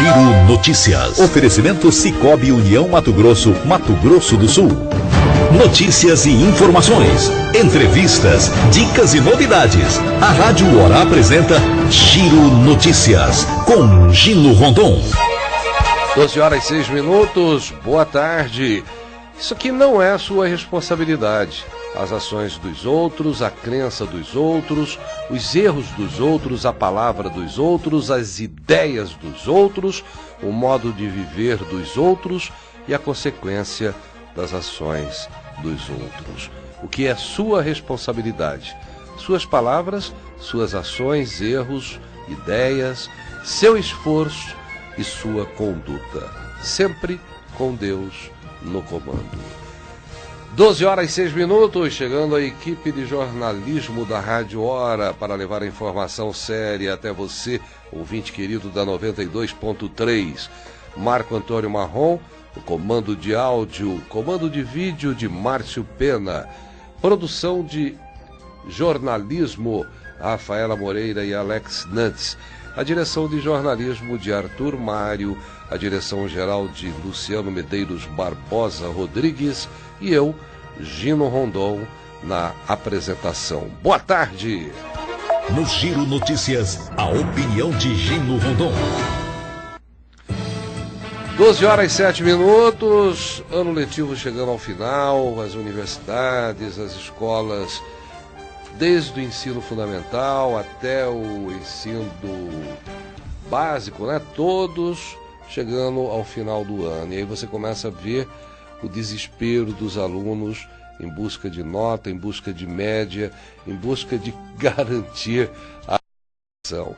Giro Notícias. Oferecimento Sicoob União Mato Grosso, Mato Grosso do Sul. Notícias e informações, entrevistas, dicas e novidades. A Rádio Hora apresenta Giro Notícias, com Gino Rondon. 12h06, boa tarde. Isso aqui não é sua responsabilidade. As ações dos outros, a crença dos outros, os erros dos outros, a palavra dos outros, as ideias dos outros, o modo de viver dos outros e a consequência das ações dos outros. O que é sua responsabilidade? Suas palavras, suas ações, erros, ideias, seu esforço e sua conduta. Sempre com Deus no comando. 12h06, chegando a equipe de jornalismo da Rádio Hora para levar a informação séria até você, ouvinte querido da 92.3. Marco Antônio Marrom, o comando de áudio, comando de vídeo de Márcio Pena, produção de jornalismo, Rafaela Moreira e Alex Nantes, a direção de jornalismo de Arthur Mário, a direção geral de Luciano Medeiros Barbosa Rodrigues e eu, Gino Rondon, na apresentação. Boa tarde! No Giro Notícias, a opinião de Gino Rondon. 12h07, ano letivo chegando ao final, as universidades, as escolas, desde o ensino fundamental até o ensino básico, né? Todos chegando ao final do ano. E aí você começa a ver o desespero dos alunos em busca de nota, em busca de média, em busca de garantir a ação.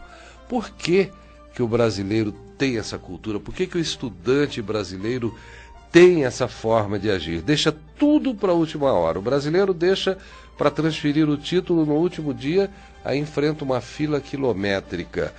Por que que o brasileiro tem essa cultura? Por que que o estudante brasileiro tem essa forma de agir? Deixa tudo para a última hora. O brasileiro deixa para transferir o título no último dia, aí enfrenta uma fila quilométrica.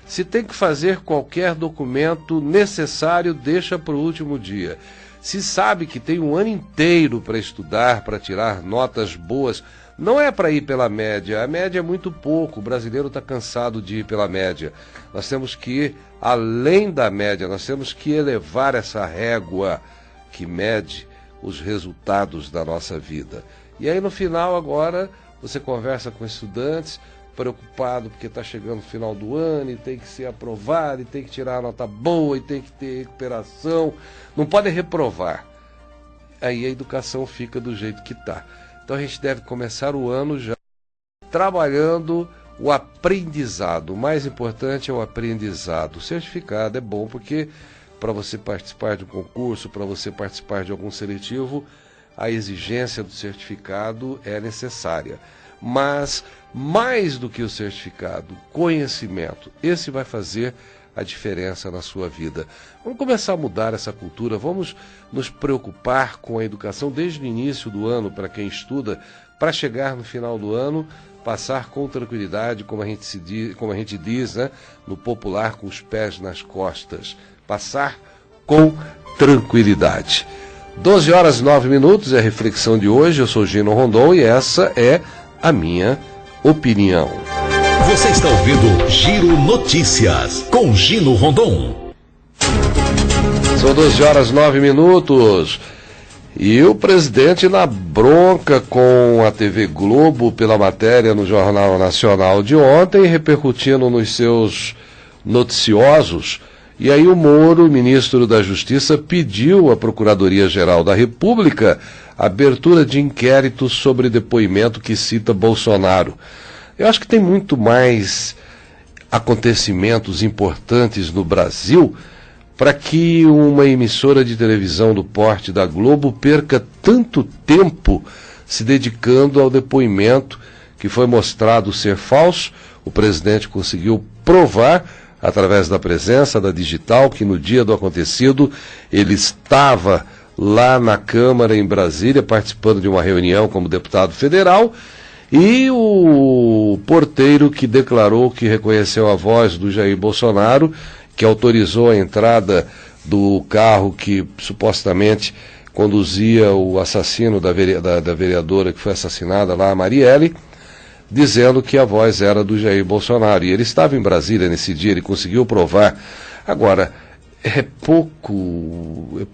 Se tem que fazer qualquer documento necessário, deixa para o último dia. Se sabe que tem um ano inteiro para estudar, para tirar notas boas, não é para ir pela média. A média é muito pouco, o brasileiro está cansado de ir pela média. Nós temos que ir além da média, nós temos que elevar essa régua que mede os resultados da nossa vida. E aí no final agora você conversa com estudantes, preocupado porque está chegando o final do ano e tem que ser aprovado, e tem que tirar a nota boa, e tem que ter recuperação, não pode reprovar. Aí a educação fica do jeito que está. Então a gente deve começar o ano já trabalhando o aprendizado. O mais importante é o aprendizado. O certificado é bom porque para você participar de um concurso, para você participar de algum seletivo, a exigência do certificado é necessária. Mas, mais do que o certificado, conhecimento, esse vai fazer a diferença na sua vida. Vamos começar a mudar essa cultura, vamos nos preocupar com a educação desde o início do ano, para quem estuda, para chegar no final do ano, passar com tranquilidade, como a gente diz, né, no popular, com os pés nas costas. Passar com tranquilidade. 12h09 é a reflexão de hoje. Eu sou Gino Rondon e essa é a minha opinião. Você está ouvindo Giro Notícias com Gino Rondon. São 12h09 e o presidente na bronca com a TV Globo pela matéria no Jornal Nacional de ontem, repercutindo nos seus noticiosos. E aí o Moro, ministro da Justiça, pediu à Procuradoria-Geral da República a abertura de inquérito sobre depoimento que cita Bolsonaro. Eu acho que tem muito mais acontecimentos importantes no Brasil para que uma emissora de televisão do porte da Globo perca tanto tempo se dedicando ao depoimento que foi mostrado ser falso. O presidente conseguiu provar através da presença da digital, que no dia do acontecido ele estava lá na Câmara em Brasília, participando de uma reunião como deputado federal, e o porteiro que declarou que reconheceu a voz do Jair Bolsonaro, que autorizou a entrada do carro que supostamente conduzia o assassino da vereadora que foi assassinada lá, a Marielle, dizendo que a voz era do Jair Bolsonaro. E ele estava em Brasília nesse dia, ele conseguiu provar. Agora, é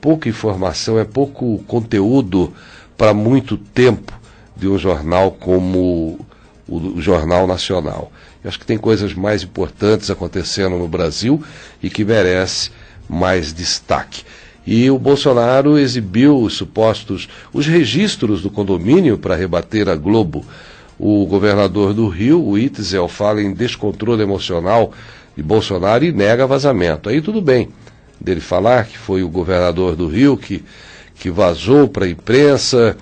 pouca informação, é pouco conteúdo para muito tempo de um jornal como o Jornal Nacional. Eu acho que tem coisas mais importantes acontecendo no Brasil e que merece mais destaque. E o Bolsonaro exibiu os registros do condomínio para rebater a Globo. O governador do Rio, o Itzel, fala em descontrole emocional de Bolsonaro e nega vazamento. Aí tudo bem dele falar que foi o governador do Rio que vazou para a imprensa.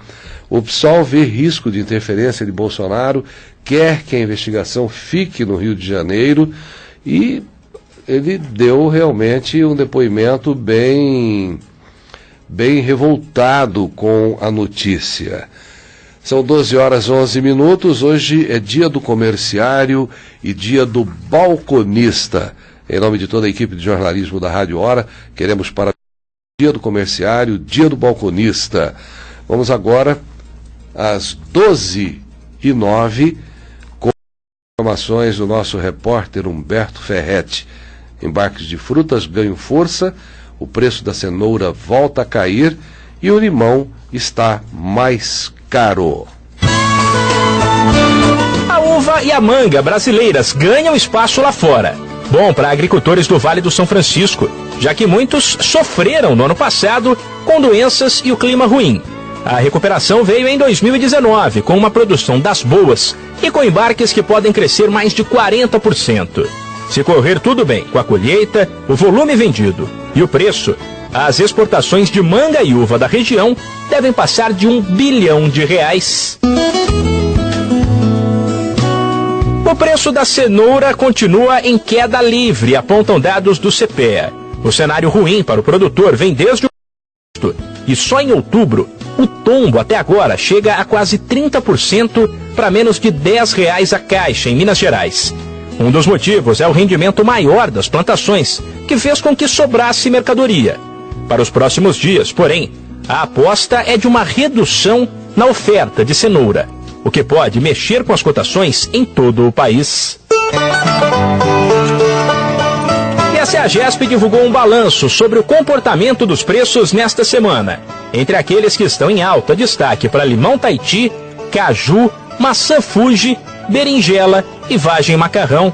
O PSOL vê risco de interferência de Bolsonaro, quer que a investigação fique no Rio de Janeiro, e ele deu realmente um depoimento bem revoltado com a notícia. São 12h11. Hoje é dia do comerciário e dia do balconista. Em nome de toda a equipe de jornalismo da Rádio Hora, queremos parabenizar o dia do comerciário, dia do balconista. Vamos agora às 12h09 com informações do nosso repórter Humberto Ferretti. Embarques de frutas ganham força, o preço da cenoura volta a cair e o limão está mais caro. A uva e a manga brasileiras ganham espaço lá fora. Bom para agricultores do Vale do São Francisco, já que muitos sofreram no ano passado com doenças e o clima ruim. A recuperação veio em 2019, com uma produção das boas e com embarques que podem crescer mais de 40%. Se correr tudo bem com a colheita, o volume vendido e o preço, as exportações de manga e uva da região devem passar de R$1 bilhão. O preço da cenoura continua em queda livre, apontam dados do CPEA. O cenário ruim para o produtor vem desde agosto, e só em outubro, o tombo até agora chega a quase 30% para menos de R$10 a caixa em Minas Gerais. Um dos motivos é o rendimento maior das plantações, que fez com que sobrasse mercadoria. Para os próximos dias, porém, a aposta é de uma redução na oferta de cenoura, o que pode mexer com as cotações em todo o país. E a CEAGESP divulgou um balanço sobre o comportamento dos preços nesta semana. Entre aqueles que estão em alta, destaque para limão Tahiti, caju, maçã Fuji, berinjela e vagem macarrão.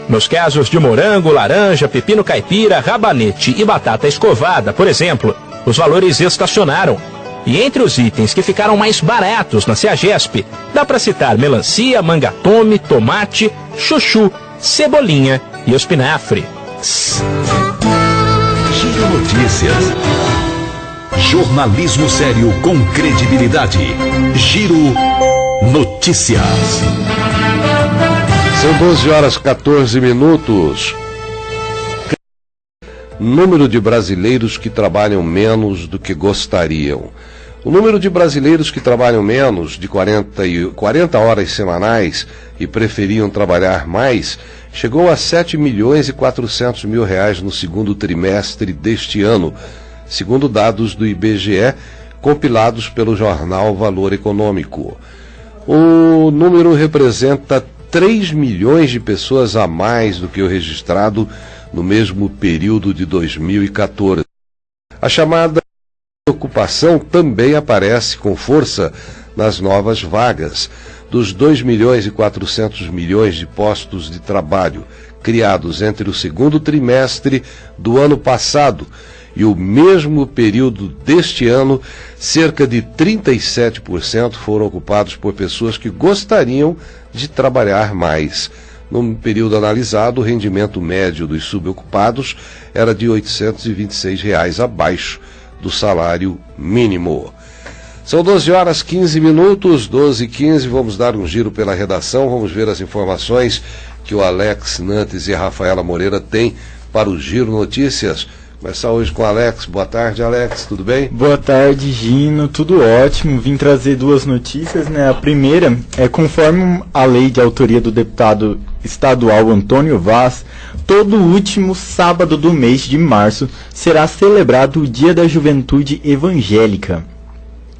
Nos casos de morango, laranja, pepino caipira, rabanete e batata escovada, por exemplo, os valores estacionaram. E entre os itens que ficaram mais baratos na CEAGESP, dá para citar melancia, mangatome, tomate, chuchu, cebolinha e espinafre. Giro Notícias. Jornalismo sério com credibilidade. Giro Notícias. São 12h14. Número de brasileiros que trabalham menos do que gostariam. O número de brasileiros que trabalham menos de 40 horas semanais e preferiam trabalhar mais chegou a 7.400.000 no segundo trimestre deste ano, segundo dados do IBGE compilados pelo jornal Valor Econômico. O número representa 3 milhões de pessoas a mais do que o registrado no mesmo período de 2014. A chamada ocupação também aparece com força nas novas vagas. Dos 2.400.000.000 de postos de trabalho criados entre o segundo trimestre do ano passado e o mesmo período deste ano, cerca de 37% foram ocupados por pessoas que gostariam de trabalhar mais. No período analisado, o rendimento médio dos subocupados era de R$ 826 abaixo do salário mínimo. São 12h15, 12h15, vamos dar um giro pela redação, vamos ver as informações que o Alex Nantes e a Rafaela Moreira têm para o Giro Notícias. Começar hoje com o Alex. Boa tarde, Alex, tudo bem? Boa tarde, Gino, tudo ótimo. Vim trazer duas notícias, né? A primeira é conforme a lei de autoria do deputado estadual Antônio Vaz, todo último sábado do mês de março será celebrado o Dia da Juventude Evangélica.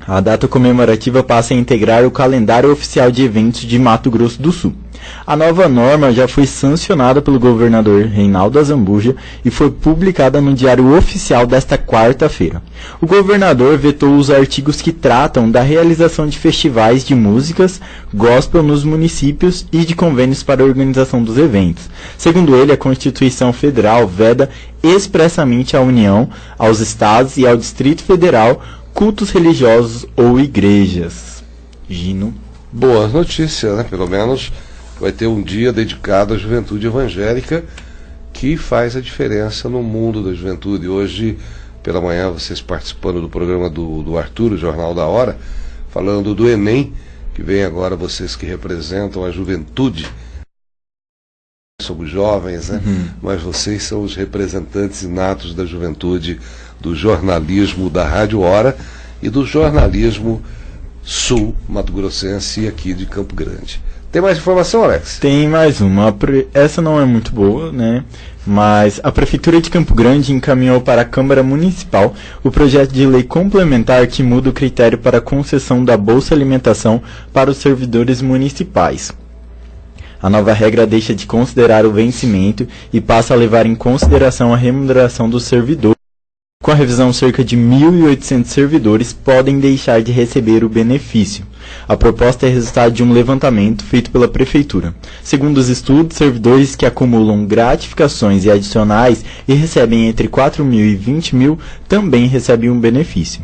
A data comemorativa passa a integrar o calendário oficial de eventos de Mato Grosso do Sul. A nova norma já foi sancionada pelo governador Reinaldo Azambuja e foi publicada no Diário Oficial desta quarta-feira. O governador vetou os artigos que tratam da realização de festivais de músicas gospel nos municípios e de convênios para a organização dos eventos. Segundo ele, a Constituição Federal veda expressamente à União, aos estados e ao Distrito Federal cultos religiosos ou igrejas. Gino. Boa notícia, né? Pelo menos vai ter um dia dedicado à juventude evangélica, que faz a diferença no mundo da juventude. Hoje, pela manhã, vocês participando do programa do Arthur, o Jornal da Hora, falando do Enem, que vem agora, vocês que representam a juventude. Somos jovens, né? Mas vocês são os representantes inatos da juventude, do jornalismo da Rádio Hora e do jornalismo sul mato-grossense aqui de Campo Grande. Tem mais informação, Alex? Tem mais uma. Essa não é muito boa, né? Mas a Prefeitura de Campo Grande encaminhou para a Câmara Municipal o projeto de lei complementar que muda o critério para a concessão da Bolsa Alimentação para os servidores municipais. A nova regra deixa de considerar o vencimento e passa a levar em consideração a remuneração dos servidores. Com a revisão, cerca de 1.800 servidores podem deixar de receber o benefício. A proposta é resultado de um levantamento feito pela Prefeitura. Segundo os estudos, servidores que acumulam gratificações e adicionais e recebem entre 4.000 e 20.000 também recebem um benefício.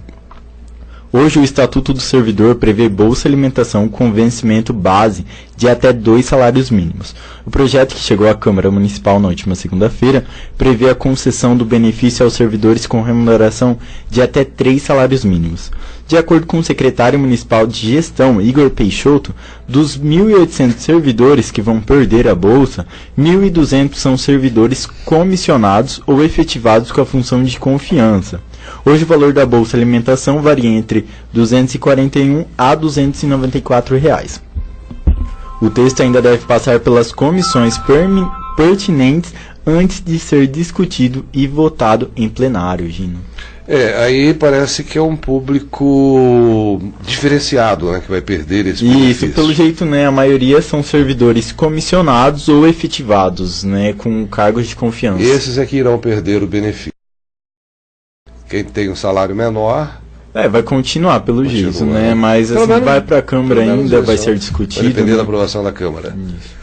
Hoje, o Estatuto do Servidor prevê Bolsa Alimentação com vencimento base de até 2 salários mínimos. O projeto, que chegou à Câmara Municipal na última segunda-feira, prevê a concessão do benefício aos servidores com remuneração de até 3 salários mínimos. De acordo com o secretário municipal de gestão, Igor Peixoto, dos 1.800 servidores que vão perder a Bolsa, 1.200 são servidores comissionados ou efetivados com a função de confiança. Hoje o valor da Bolsa Alimentação varia entre R$ 241 a R$ 294. O texto ainda deve passar pelas comissões pertinentes antes de ser discutido e votado em plenário, Gino. Aí parece que é um público diferenciado, né, que vai perder esse benefício. Isso, pelo jeito, né, a maioria são servidores comissionados ou efetivados, né, com cargos de confiança. Esses é que irão perder o benefício. Quem tem um salário menor... vai continuar pelo jeito, né? Mas assim, vai para a Câmara ainda, vai ser discutido. Vai depender da aprovação da Câmara. Isso.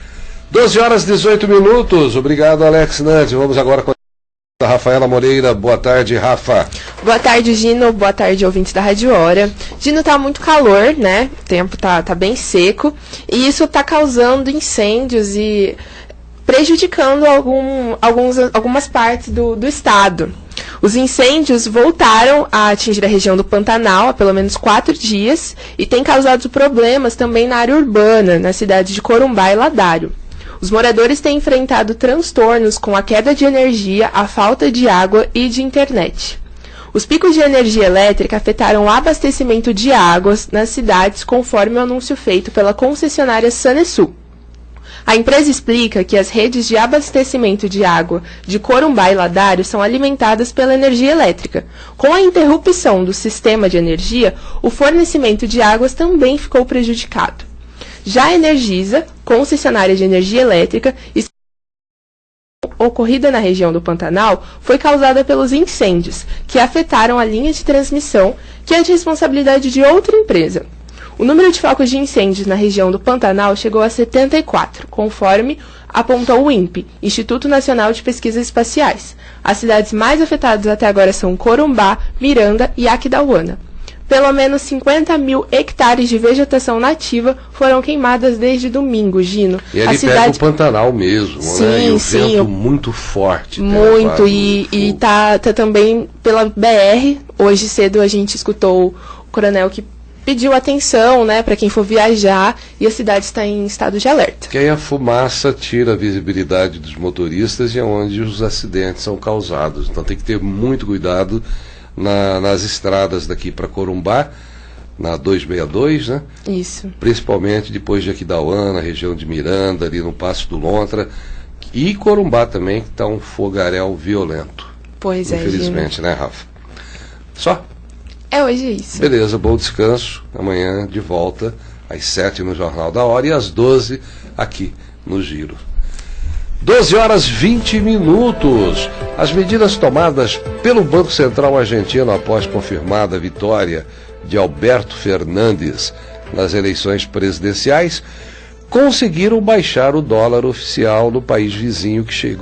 12 horas e 18 minutos. Obrigado, Alex Nantes. Vamos agora com a Rafaela Moreira. Boa tarde, Rafa. Boa tarde, Gino. Boa tarde, ouvintes da Rádio Hora. Gino, tá muito calor, né? O tempo tá bem seco. E isso tá causando incêndios e prejudicando algumas partes do estado. Os incêndios voltaram a atingir a região do Pantanal há pelo menos 4 dias e têm causado problemas também na área urbana, na cidade de Corumbá e Ladário. Os moradores têm enfrentado transtornos com a queda de energia, a falta de água e de internet. Os picos de energia elétrica afetaram o abastecimento de águas nas cidades, conforme o anúncio feito pela concessionária Sanesul. A empresa explica que as redes de abastecimento de água de Corumbá e Ladário são alimentadas pela energia elétrica. Com a interrupção do sistema de energia, o fornecimento de águas também ficou prejudicado. Já a Energisa, concessionária de energia elétrica, ocorrida na região do Pantanal, foi causada pelos incêndios, que afetaram a linha de transmissão, que é de responsabilidade de outra empresa. O número de focos de incêndios na região do Pantanal chegou a 74, conforme apontou o INPE, Instituto Nacional de Pesquisas Espaciais. As cidades mais afetadas até agora são Corumbá, Miranda e Aquidauana. Pelo menos 50.000 hectares de vegetação nativa foram queimadas desde domingo, Gino. E ali perto do Pantanal mesmo, sim, né? E o sim, vento muito forte. Muito, e tá também pela BR. Hoje cedo a gente escutou o coronel que pediu atenção, né, para quem for viajar, e a cidade está em estado de alerta. Que aí a fumaça tira a visibilidade dos motoristas e é onde os acidentes são causados. Então tem que ter muito cuidado nas estradas daqui para Corumbá, na 262, né? Isso. Principalmente depois de Aquidauana, região de Miranda, ali no Passo do Lontra, e Corumbá também, que está um fogaréu violento. Pois é, infelizmente, Gino. Né, Rafa? Só? É hoje isso. Beleza, bom descanso. Amanhã de volta às 7 no Jornal da Hora e às 12 aqui no Giro. 12h20. As medidas tomadas pelo Banco Central argentino após confirmada a vitória de Alberto Fernandes nas eleições presidenciais conseguiram baixar o dólar oficial no país vizinho, que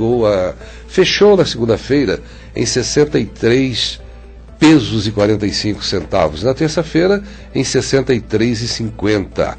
fechou na segunda-feira em 63 pesos e 45 centavos. Na terça-feira, em 63,50.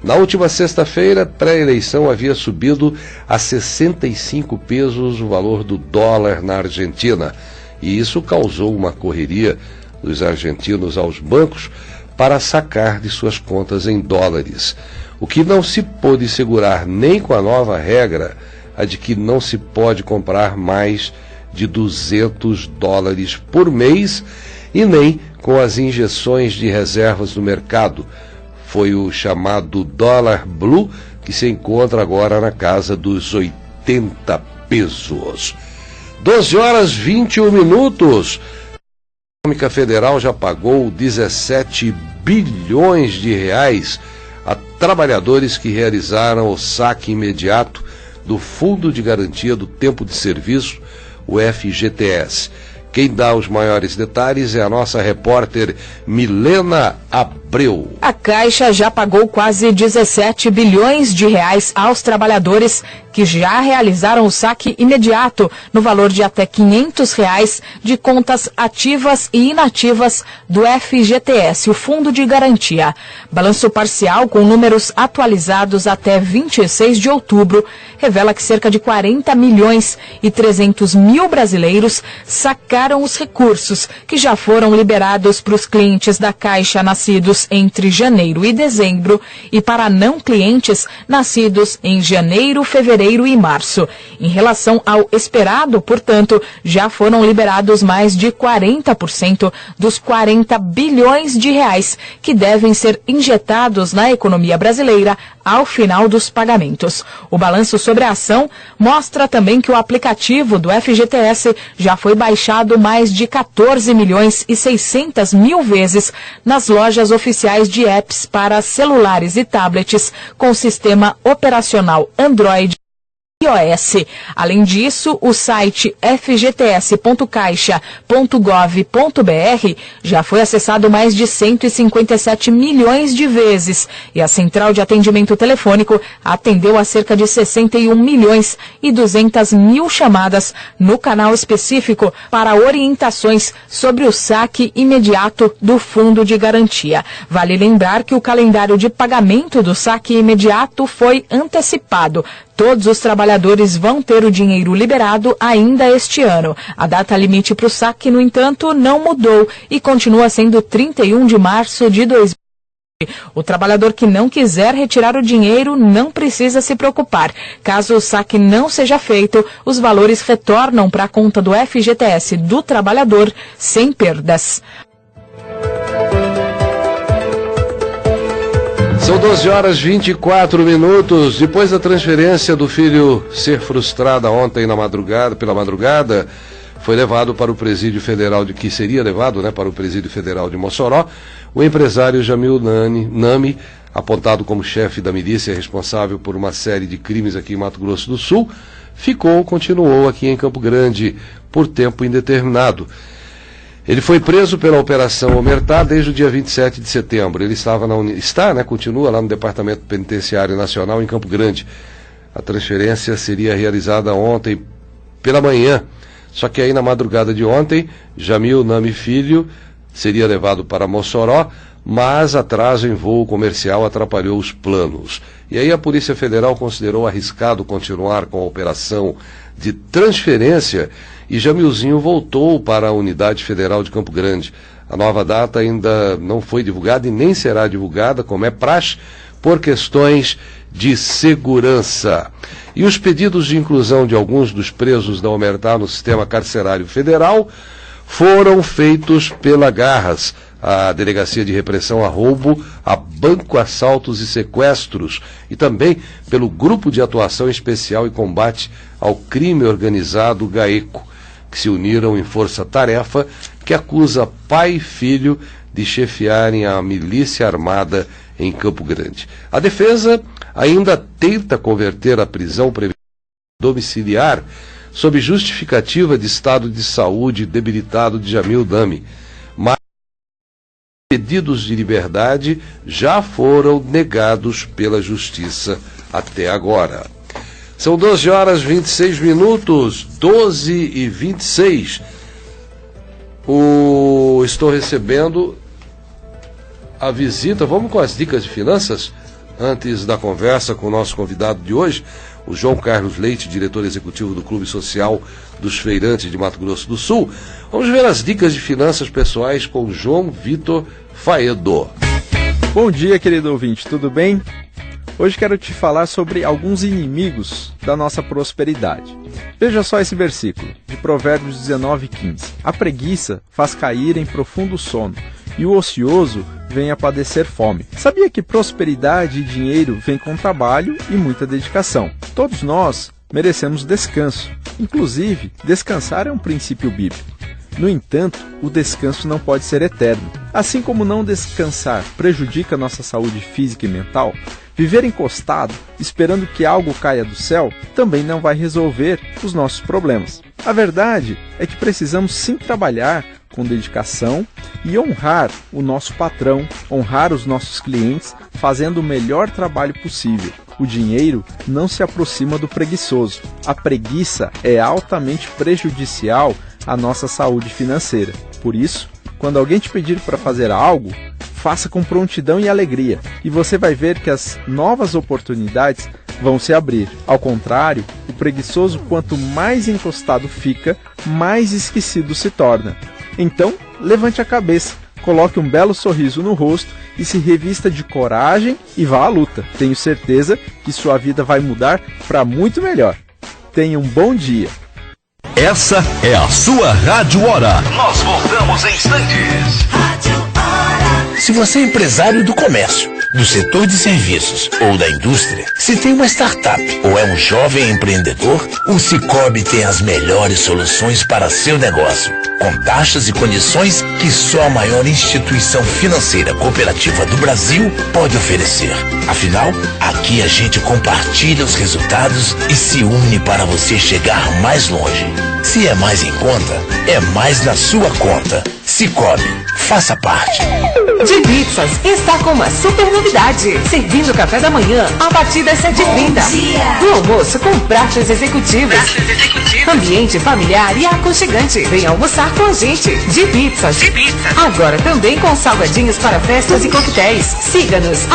Na última sexta-feira, pré-eleição, havia subido a 65 pesos o valor do dólar na Argentina. E isso causou uma correria dos argentinos aos bancos para sacar de suas contas em dólares. O que não se pôde segurar nem com a nova regra, a de que não se pode comprar mais de 200 dólares por mês, e nem com as injeções de reservas no mercado. Foi o chamado dólar blue, que se encontra agora na casa dos 80 pesos. 12h21. A Econômica Federal já pagou 17 bilhões de reais a trabalhadores que realizaram o saque imediato do Fundo de Garantia do Tempo de Serviço, o FGTS. Quem dá os maiores detalhes é a nossa repórter Milena Abreu. A Caixa já pagou quase 17 bilhões de reais aos trabalhadores que já realizaram o saque imediato no valor de até R$500 de contas ativas e inativas do FGTS, o Fundo de Garantia. Balanço parcial com números atualizados até 26 de outubro revela que cerca de 40 milhões e 300 mil brasileiros sacaram os recursos que já foram liberados para os clientes da Caixa nascidos entre janeiro e dezembro e para não clientes nascidos em janeiro, fevereiro e março. Em relação ao esperado, portanto, já foram liberados mais de 40% dos 40 bilhões de reais que devem ser injetados na economia brasileira ao final dos pagamentos. O balanço sobre a ação mostra também que o aplicativo do FGTS já foi baixado mais de 14 milhões e 600 mil vezes nas lojas oficiais de apps para celulares e tablets com sistema operacional Android e iOS. Além disso, o site fgts.caixa.gov.br já foi acessado mais de 157 milhões de vezes e a central de atendimento telefônico atendeu a cerca de 61 milhões e 200 mil chamadas no canal específico para orientações sobre o saque imediato do Fundo de Garantia. Vale lembrar que o calendário de pagamento do saque imediato foi antecipado. Todos os trabalhadores vão ter o dinheiro liberado ainda este ano. A data limite para o saque, no entanto, não mudou e continua sendo 31 de março de 2020. O trabalhador que não quiser retirar o dinheiro não precisa se preocupar. Caso o saque não seja feito, os valores retornam para a conta do FGTS do trabalhador sem perdas. São 12h24. Depois da transferência do filho ser frustrada ontem pela madrugada, foi levado para o presídio federal para o presídio federal de Mossoró, o empresário Jamil Nami, apontado como chefe da milícia responsável por uma série de crimes aqui em Mato Grosso do Sul, continuou aqui em Campo Grande por tempo indeterminado. Ele foi preso pela Operação Omertá desde o dia 27 de setembro. Ele continua lá no Departamento Penitenciário Nacional em Campo Grande. A transferência seria realizada ontem pela manhã. Só que aí na madrugada de ontem, Jamil Nami Filho seria levado para Mossoró, mas atraso em voo comercial atrapalhou os planos. E aí a Polícia Federal considerou arriscado continuar com a operação de transferência e Jamilzinho voltou para a Unidade Federal de Campo Grande. A nova data ainda não foi divulgada e nem será divulgada, como é praxe, por questões de segurança. E os pedidos de inclusão de alguns dos presos da Omertá no sistema carcerário federal foram feitos pela Garras, a Delegacia de Repressão a Roubo, a Banco, Assaltos e Sequestros, e também pelo Grupo de Atuação Especial e Combate ao Crime Organizado GAECO. que se uniram em força-tarefa que acusa pai e filho de chefiarem a milícia armada em Campo Grande. A defesa ainda tenta converter a prisão preventiva domiciliar sob justificativa de estado de saúde debilitado de Jamil Dami, mas pedidos de liberdade já foram negados pela Justiça até agora. São 12 horas 26 minutos, 12h26. Estou recebendo a visita, vamos com as dicas de finanças, antes da conversa com o nosso convidado de hoje, o João Carlos Leite, diretor executivo do Clube Social dos Feirantes de Mato Grosso do Sul. Vamos ver as dicas de finanças pessoais com João Vitor Faedo. Bom dia, querido ouvinte, tudo bem? Hoje quero te falar sobre alguns inimigos da nossa prosperidade. Veja só esse versículo, de Provérbios 19:15. A preguiça faz cair em profundo sono, e o ocioso vem a padecer fome. Sabia que prosperidade e dinheiro vêm com trabalho e muita dedicação? Todos nós merecemos descanso. Inclusive, descansar é um princípio bíblico. No entanto, o descanso não pode ser eterno. Assim como não descansar prejudica nossa saúde física e mental, viver encostado, esperando que algo caia do céu, também não vai resolver os nossos problemas. A verdade é que precisamos sim trabalhar com dedicação e honrar o nosso patrão, honrar os nossos clientes, fazendo o melhor trabalho possível. O dinheiro não se aproxima do preguiçoso. A preguiça é altamente prejudicial à nossa saúde financeira. Por isso, quando alguém te pedir para fazer algo, faça com prontidão e alegria, e você vai ver que as novas oportunidades vão se abrir. Ao contrário, o preguiçoso, quanto mais encostado fica, mais esquecido se torna. Então, levante a cabeça, coloque um belo sorriso no rosto e se revista de coragem e vá à luta. Tenho certeza que sua vida vai mudar para muito melhor. Tenha um bom dia. Essa é a sua Rádio Hora. Nós voltamos em instantes. Rádio Hora. Se você é empresário do comércio, do setor de serviços ou da indústria, se tem uma startup ou é um jovem empreendedor, o Sicoob tem as melhores soluções para seu negócio, com taxas e condições que só a maior instituição financeira cooperativa do Brasil pode oferecer. Afinal, aqui a gente compartilha os resultados e se une para você chegar mais longe. Se é mais em conta, é mais na sua conta. Sicoob, faça parte. De Pizzas está com uma super novidade. Servindo o café da manhã a partir das 7h30. Do almoço com pratos executivos. Ambiente familiar e aconchegante. Vem almoçar com a gente. De Pizzas. Agora também com salgadinhos para festas e coquetéis. Siga-nos,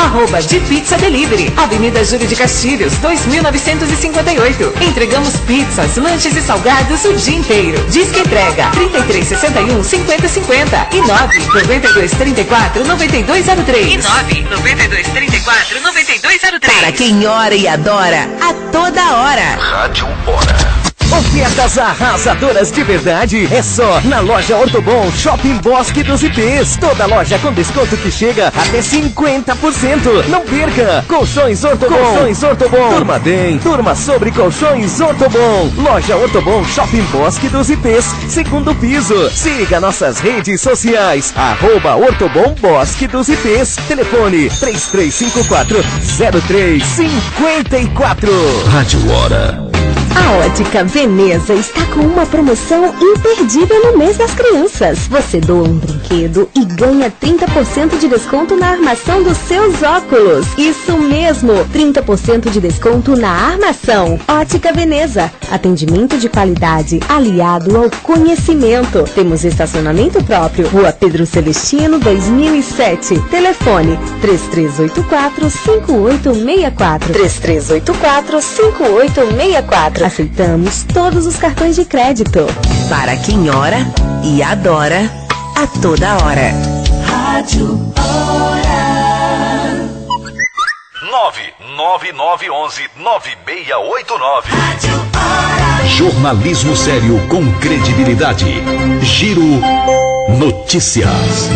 @DePizzaDelivery. Avenida Júlio de Castilhos, 2958. Entregamos pizzas, lanches e salgados o dia inteiro. Disque entrega 3361 5050 e 99234 9203. 9234-9203. Para quem ora e adora, a toda hora. Rádio Hora. Ofertas arrasadoras de verdade é só na loja Ortobon Shopping Bosque dos IPs. Toda loja com desconto que chega até 50%. Não perca! Colchões Ortobon. Colchões Ortobon. Turma bem, turma sobre colchões Ortobon. Loja Ortobon Shopping Bosque dos IPs, segundo piso. Siga nossas redes sociais. @Ortobon Bosque dos IPs. Telefone 3354-0354. Rádio Hora. A Ótica Veneza está com uma promoção imperdível no mês das crianças. Você doa um brinquedo e ganha 30% de desconto na armação dos seus óculos. Isso mesmo, 30% de desconto na armação. Ótica Veneza, atendimento de qualidade aliado ao conhecimento. Temos estacionamento próprio, Rua Pedro Celestino, 2007. Telefone 3384-5864. 3384-5864. Aceitamos todos os cartões de crédito. Para quem ora e adora, a toda hora. Rádio Hora. 99911-9689. Rádio Hora. Jornalismo sério com credibilidade. Giro Notícias.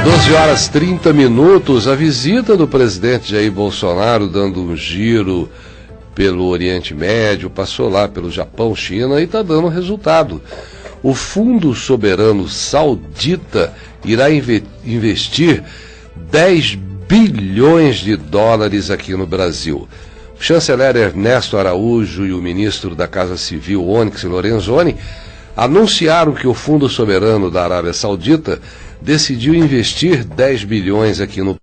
12h30. A visita do presidente Jair Bolsonaro dando um giro pelo Oriente Médio, passou lá pelo Japão, China e está dando resultado. O Fundo Soberano Saudita irá investir 10 bilhões de dólares aqui no Brasil. O chanceler Ernesto Araújo e o ministro da Casa Civil, Onyx Lorenzoni, anunciaram que o Fundo Soberano da Arábia Saudita decidiu investir 10 bilhões aqui no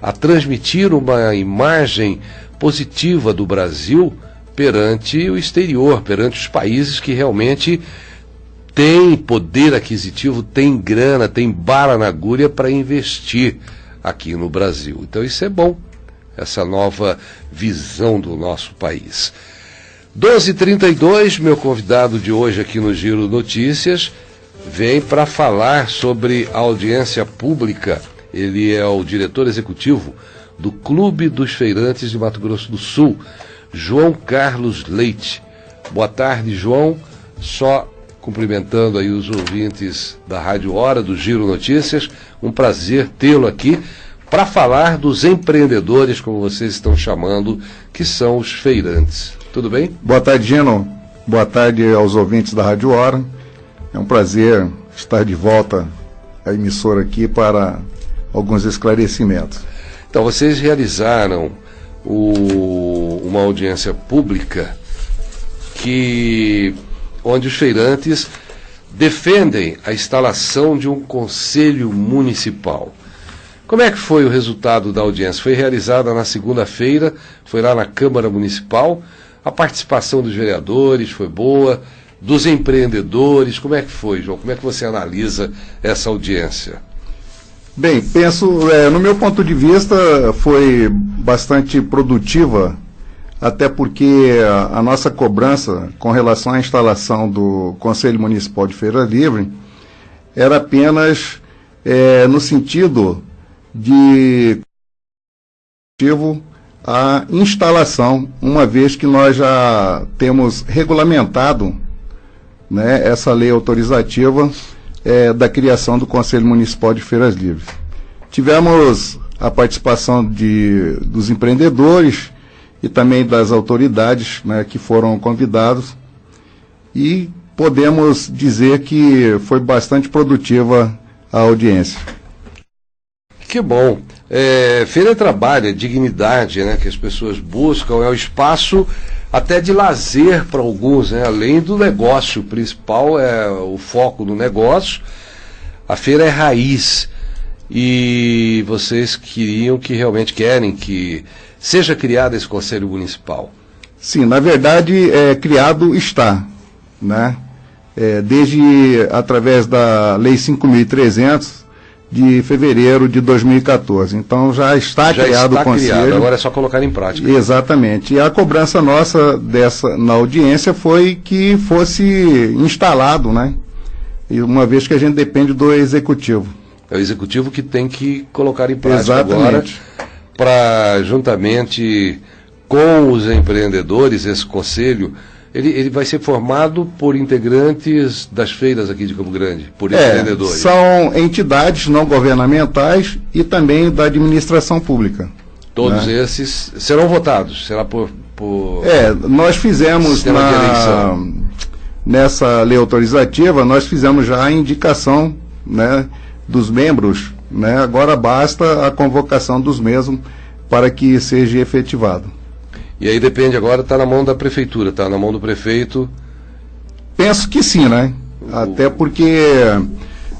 a transmitir uma imagem positiva do Brasil perante o exterior, perante os países que realmente têm poder aquisitivo, têm grana, têm bala na agulha para investir aqui no Brasil. Então isso é bom, essa nova visão do nosso país. 12h32, meu convidado de hoje aqui no Giro Notícias vem para falar sobre a audiência pública. Ele é o diretor executivo do Clube dos Feirantes de Mato Grosso do Sul, João Carlos Leite. Boa tarde, João. Só cumprimentando aí os ouvintes da Rádio Hora, do Giro Notícias. Um prazer tê-lo aqui para falar dos empreendedores, como vocês estão chamando, que são os feirantes. Tudo bem? Boa tarde, Gino. Boa tarde aos ouvintes da Rádio Hora. É um prazer estar de volta à emissora aqui para alguns esclarecimentos. Então, vocês realizaram uma audiência pública onde os feirantes defendem a instalação de um conselho municipal. Como é que foi o resultado da audiência? Foi realizada na segunda-feira, foi lá na Câmara Municipal. A participação dos vereadores foi boa, dos empreendedores. Como é que foi, João? Como é que você analisa essa audiência? Bem, penso, no meu ponto de vista, foi bastante produtiva, até porque a nossa cobrança com relação à instalação do Conselho Municipal de Feira Livre era apenas no sentido de a instalação, uma vez que nós já temos regulamentado, né, essa lei autorizativa da criação do Conselho Municipal de Feiras Livres. Tivemos a participação dos empreendedores e também das autoridades, né, que foram convidados, e podemos dizer que foi bastante produtiva a audiência. Que bom. Feira é trabalho, é dignidade, né, que as pessoas buscam, é o espaço até de lazer para alguns, né, além do negócio principal, é o foco do negócio. A feira é raiz e vocês realmente querem que seja criado esse Conselho Municipal. Sim, na verdade, criado está, né, desde através da Lei 5.300, de fevereiro de 2014. Então já está criado o Conselho. Criado. Agora é só colocar em prática. Exatamente. E a cobrança nossa na audiência foi que fosse instalado, né? E uma vez que a gente depende do Executivo. É o Executivo que tem que colocar em prática. Exatamente. Agora, para juntamente com os empreendedores, esse conselho, ele vai ser formado por integrantes das feiras aqui de Campo Grande, por empreendedores. São entidades não governamentais e também da administração pública. Todos, né, esses serão votados? Será por nós fizemos nessa lei autorizativa, nós fizemos já a indicação, né, dos membros, né, agora basta a convocação dos mesmos para que seja efetivado. E aí depende agora, está na mão da prefeitura, está na mão do prefeito? Penso que sim, né? Até porque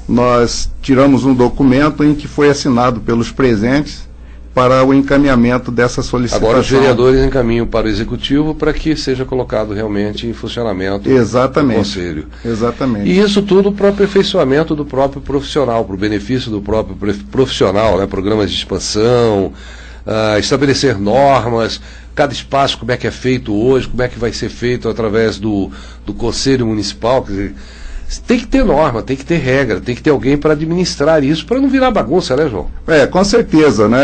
nós tiramos um documento em que foi assinado pelos presentes para o encaminhamento dessa solicitação. Agora os vereadores encaminham para o Executivo para que seja colocado realmente em funcionamento. Exatamente. O Conselho. Exatamente. E isso tudo para o aperfeiçoamento do próprio profissional, para o benefício do próprio profissional, né? Programas de expansão, estabelecer normas, cada espaço como é que é feito hoje, como é que vai ser feito através do Conselho Municipal. Quer dizer, tem que ter norma, tem que ter regra, tem que ter alguém para administrar isso, para não virar bagunça, né, João? Com certeza, né?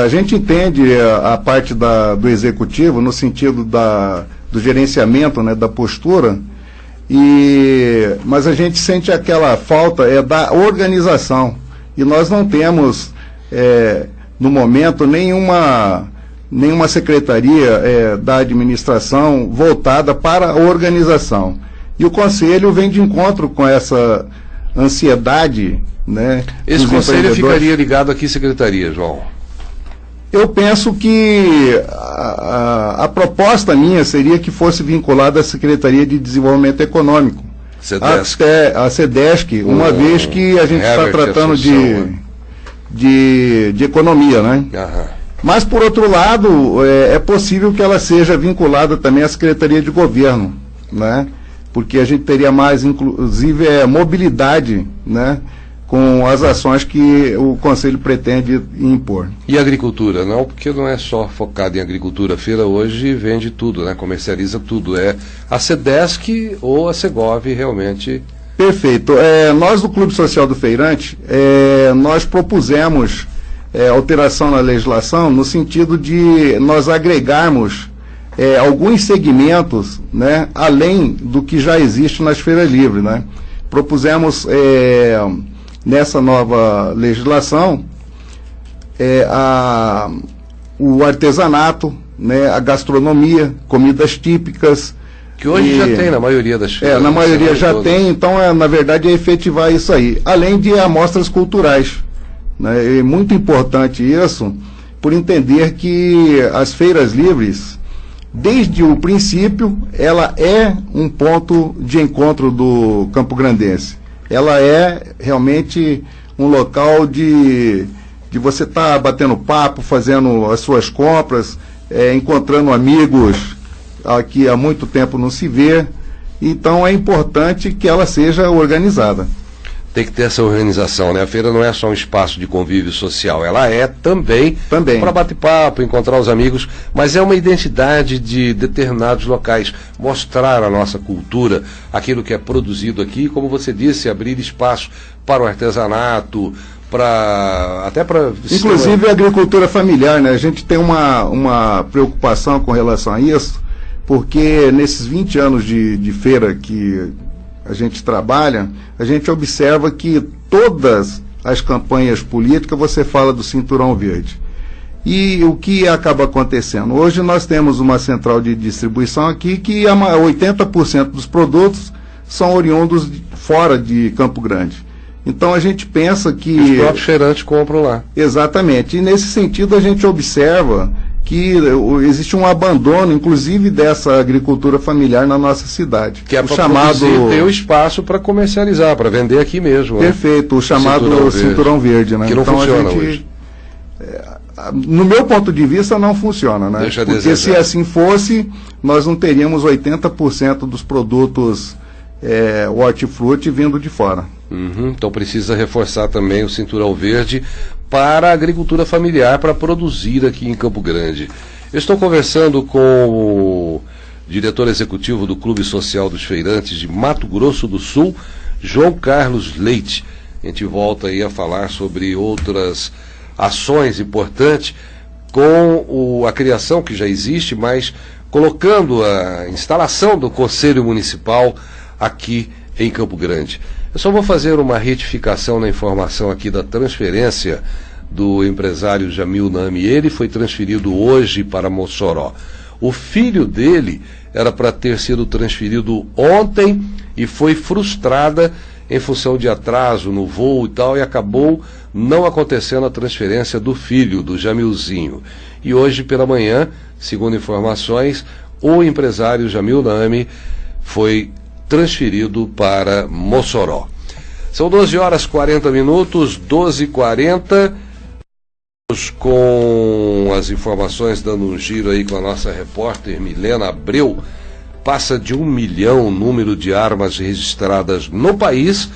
A gente entende a parte do Executivo no sentido do gerenciamento, né, da postura, mas a gente sente aquela falta da organização, e nós não temos no momento nenhuma secretaria da administração voltada para a organização. E o Conselho vem de encontro com essa ansiedade, né? Esse Conselho ficaria ligado a que secretaria, João? Eu penso que a proposta minha seria que fosse vinculada à Secretaria de Desenvolvimento Econômico, até a SEDESC, uma vez que a gente está tratando de economia, né? Aham. Mas, por outro lado, é possível que ela seja vinculada também à Secretaria de Governo, né? Porque a gente teria mais, inclusive, mobilidade, né? Com as ações que o Conselho pretende impor. E agricultura? Não, porque não é só focado em agricultura. A feira hoje vende tudo, né? Comercializa tudo. É a SEDESC ou a Segov realmente... Perfeito. Nós do Clube Social do Feirante, nós propusemos alteração na legislação no sentido de nós agregarmos alguns segmentos, né, além do que já existe nas feiras livres, né? Propusemos nessa nova legislação o artesanato, né, a gastronomia, comidas típicas. Que hoje já tem na maioria das feiras. Na maioria já tem, então na verdade é efetivar isso aí. Além de amostras culturais. Né? É muito importante isso, por entender que as feiras livres, desde o princípio, ela é um ponto de encontro do campograndense. Ela é realmente um local de você estar batendo papo, fazendo as suas compras, encontrando amigos que há muito tempo não se vê. Então é importante que ela seja organizada. Tem que ter essa organização, né? A feira não é só um espaço de convívio social, ela é também. para bater papo, encontrar os amigos, mas é uma identidade de determinados locais, mostrar a nossa cultura, aquilo que é produzido aqui, como você disse, abrir espaço para o artesanato, até para... Inclusive a agricultura familiar, né? A gente tem uma preocupação com relação a isso, porque nesses 20 anos de feira que a gente trabalha, a gente observa que todas as campanhas políticas você fala do Cinturão Verde. E o que acaba acontecendo? Hoje nós temos uma central de distribuição aqui que 80% dos produtos são oriundos fora de Campo Grande. Então a gente pensa que... Os próprios feirantes compram lá. Exatamente. E nesse sentido a gente observa que existe um abandono, inclusive, dessa agricultura familiar na nossa cidade. Que é para ter o espaço para comercializar, para vender aqui mesmo. Perfeito, né? O chamado Cinturão Verde, né? Que não funciona hoje. No meu ponto de vista, não funciona, né? Porque se assim fosse, nós não teríamos 80% dos produtos hortifruti vindo de fora. Então precisa reforçar também o Cinturão Verde para a agricultura familiar, para produzir aqui em Campo Grande. Eu estou conversando com o diretor executivo do Clube Social dos Feirantes de Mato Grosso do Sul, João Carlos Leite. A gente volta aí a falar sobre outras ações importantes com a criação que já existe, mas colocando a instalação do Conselho Municipal aqui em Campo Grande. Eu só vou fazer uma retificação na informação aqui da transferência do empresário Jamil Nami. Ele foi transferido hoje para Mossoró. O filho dele era para ter sido transferido ontem e foi frustrada em função de atraso no voo e tal, e acabou não acontecendo a transferência do filho, do Jamilzinho. E hoje pela manhã, segundo informações, o empresário Jamil Nami foi transferido para Mossoró. São 12h40, 12h40, com as informações, dando um giro aí com a nossa repórter Milena Abreu. Passa de 1 milhão o número de armas registradas no país,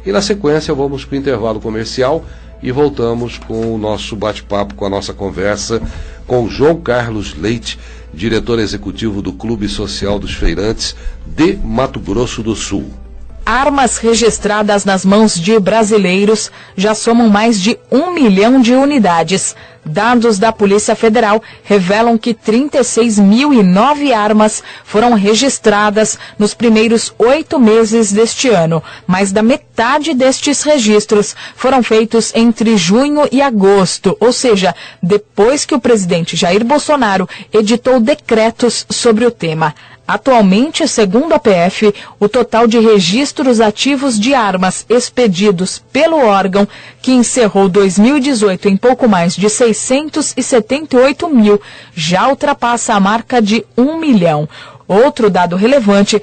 e na sequência vamos para o intervalo comercial e voltamos com o nosso bate-papo, com a nossa conversa com João Carlos Leite, diretor executivo do Clube Social dos Feirantes de Mato Grosso do Sul. armas registradas nas mãos de brasileiros já somam mais de 1 milhão de unidades. Dados da Polícia Federal revelam que 36.009 armas foram registradas nos primeiros 8 meses deste ano. Mais da metade destes registros foram feitos entre junho e agosto, ou seja, depois que o presidente Jair Bolsonaro editou decretos sobre o tema. Atualmente, segundo a PF, o total de registros ativos de armas expedidos pelo órgão, que encerrou 2018 em pouco mais de 678 mil, já ultrapassa a marca de 1 milhão. Outro dado relevante é